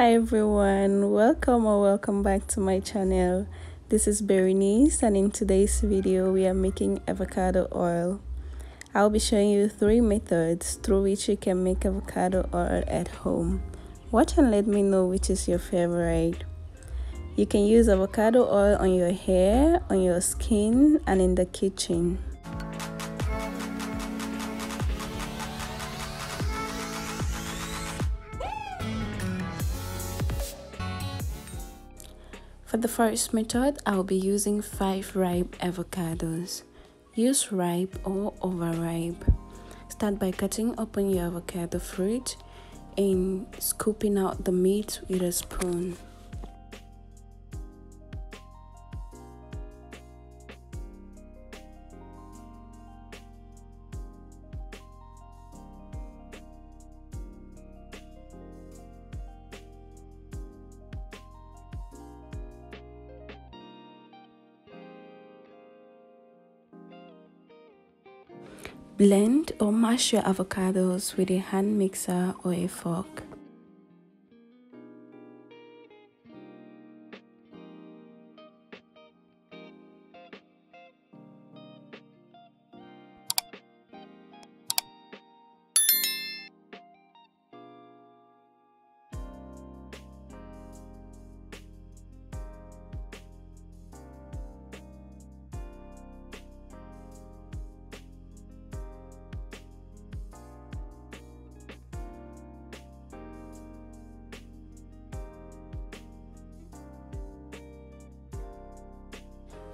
Hi everyone, welcome back to my channel. This is Berenice, and in today's video we are making avocado oil. I'll be showing you 3 methods through which you can make avocado oil at home. Watch and let me know which is your favorite. You can use avocado oil on your hair, on your skin, and in the kitchen. For the first method, I'll be using 5 ripe avocados. Use ripe or overripe. Start by cutting open your avocado fruit and scooping out the meat with a spoon. Blend or mash your avocados with a hand mixer or a fork.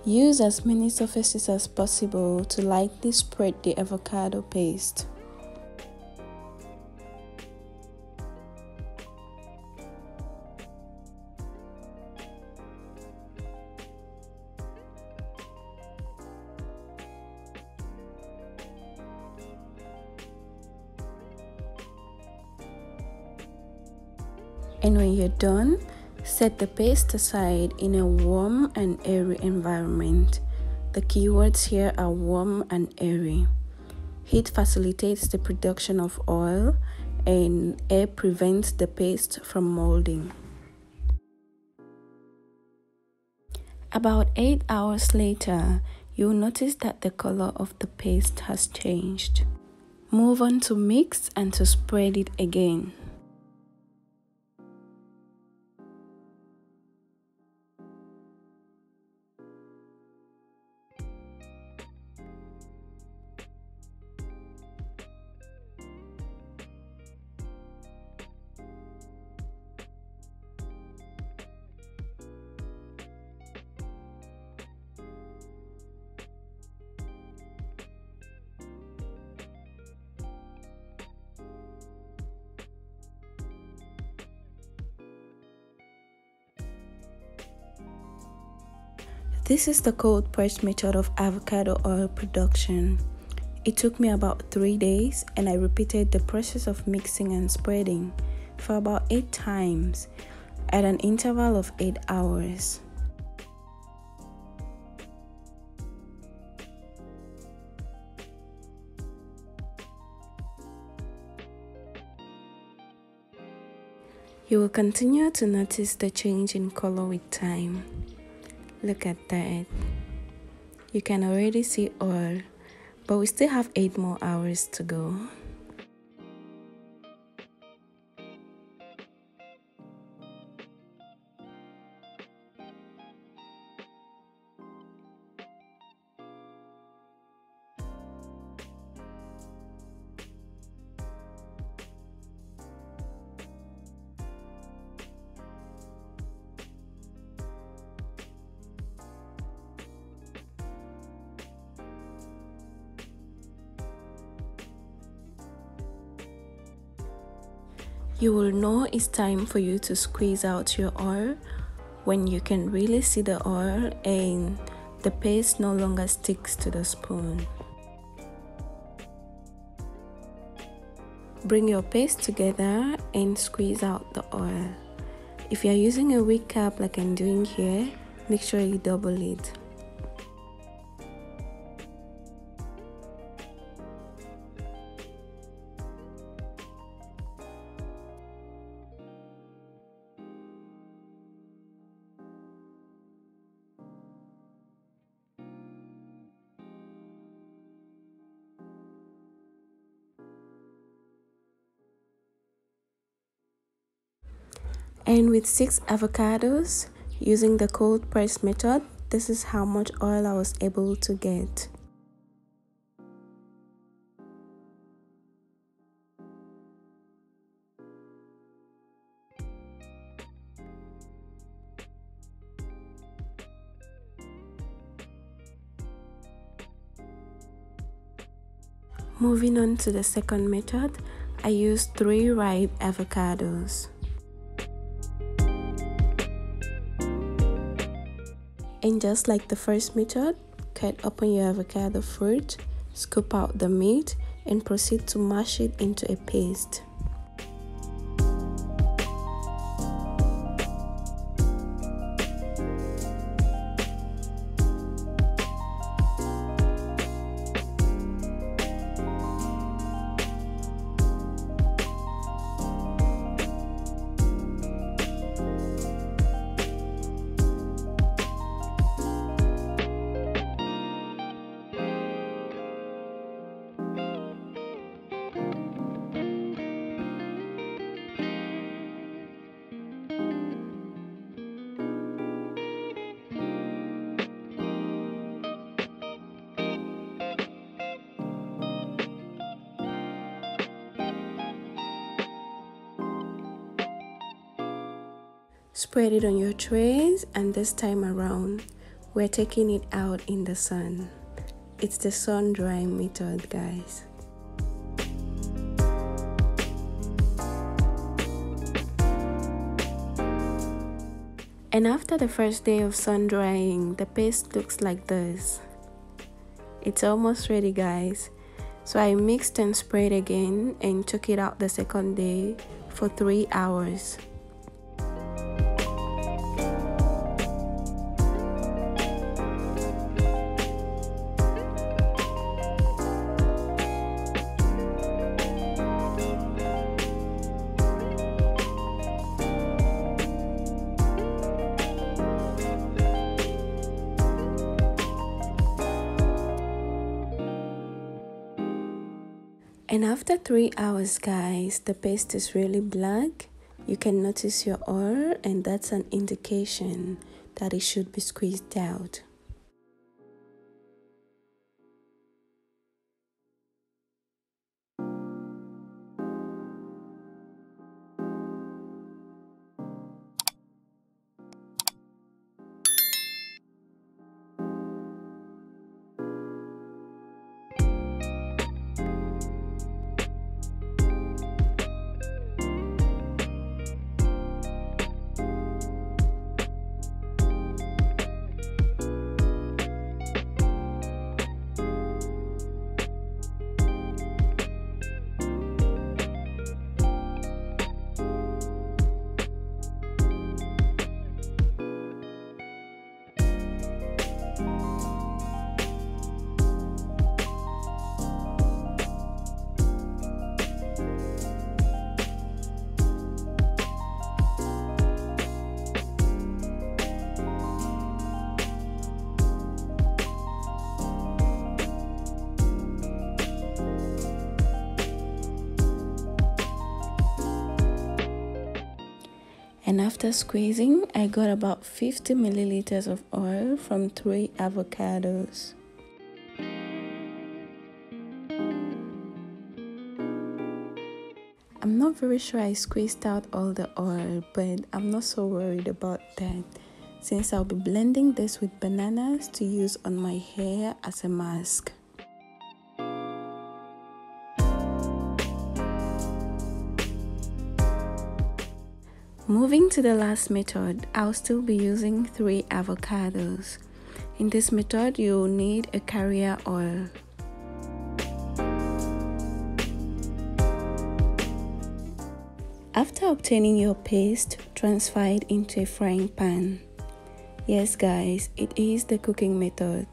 Use as many surfaces as possible to lightly spread the avocado paste. And when you're done, set the paste aside in a warm and airy environment. The keywords here are warm and airy. Heat facilitates the production of oil, and air prevents the paste from molding. About 8 hours later, you'll notice that the color of the paste has changed. Move on to mix and to spread it again. This is the cold press method of avocado oil production. It took me about 3 days, and I repeated the process of mixing and spreading for about 8 times at an interval of 8 hours. You will continue to notice the change in color with time. Look at that. You can already see oil, but we still have 8 more hours to go. You will know it's time for you to squeeze out your oil when you can really see the oil and the paste no longer sticks to the spoon. Bring your paste together and squeeze out the oil. If you are using a wig cap like I'm doing here, make sure you double it. And with 6 avocados, using the cold press method, this is how much oil I was able to get. Moving on to the second method, I used 3 ripe avocados. And just like the first method, cut open your avocado fruit, scoop out the meat, and proceed to mash it into a paste. Spread it on your trays, and this time around, we're taking it out in the sun. It's the sun drying method, guys. And after the first day of sun drying, the paste looks like this. It's almost ready, guys. So I mixed and sprayed again and took it out the second day for 3 hours. And after 3 hours, guys, the paste is really black. You can notice your oil, and that's an indication that it should be squeezed out. And after squeezing, I got about 50 milliliters of oil from 3 avocados. I'm not very sure I squeezed out all the oil, but I'm not so worried about that, since I'll be blending this with bananas to use on my hair as a mask. Moving to the last method, I'll still be using 3 avocados. In this method, you'll need a carrier oil. After obtaining your paste, transfer it into a frying pan. Yes, guys, it is the cooking method.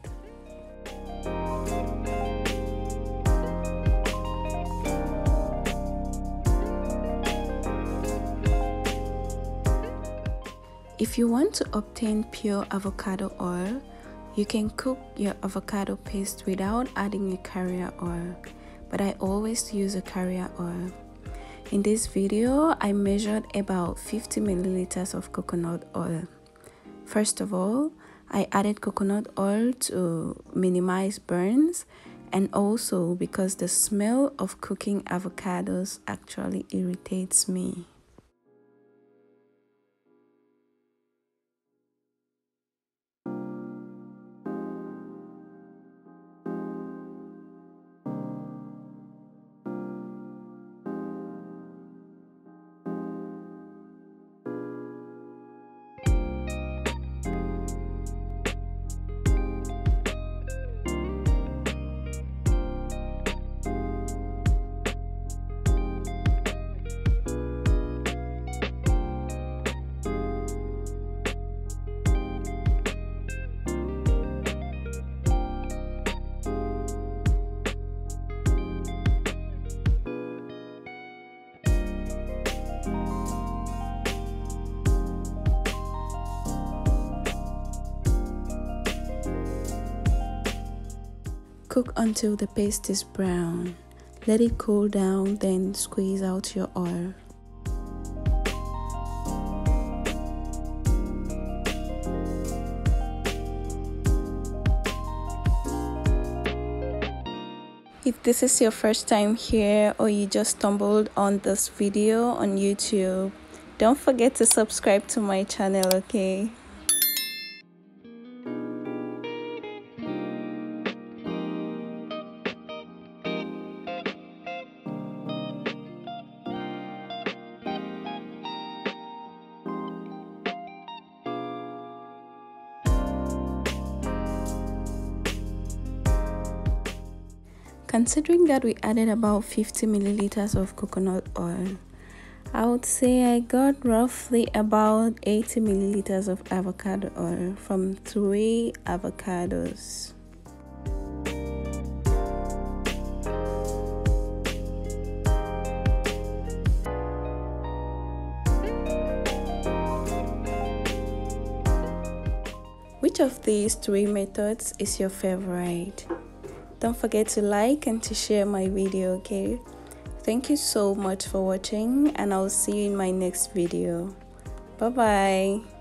If you want to obtain pure avocado oil, you can cook your avocado paste without adding a carrier oil, but I always use a carrier oil. In this video, I measured about 50 milliliters of coconut oil. First of all, I added coconut oil to minimize burns and also because the smell of cooking avocados actually irritates me. Cook until the paste is brown. Let it cool down, then squeeze out your oil. If this is your first time here or you just stumbled on this video on YouTube, don't forget to subscribe to my channel, okay? Considering that we added about 50 milliliters of coconut oil, I would say I got roughly about 80 milliliters of avocado oil from 3 avocados. Which of these 3 methods is your favorite? Don't forget to like and to share my video, okay? Thank you so much for watching and I'll see you in my next video. Bye bye.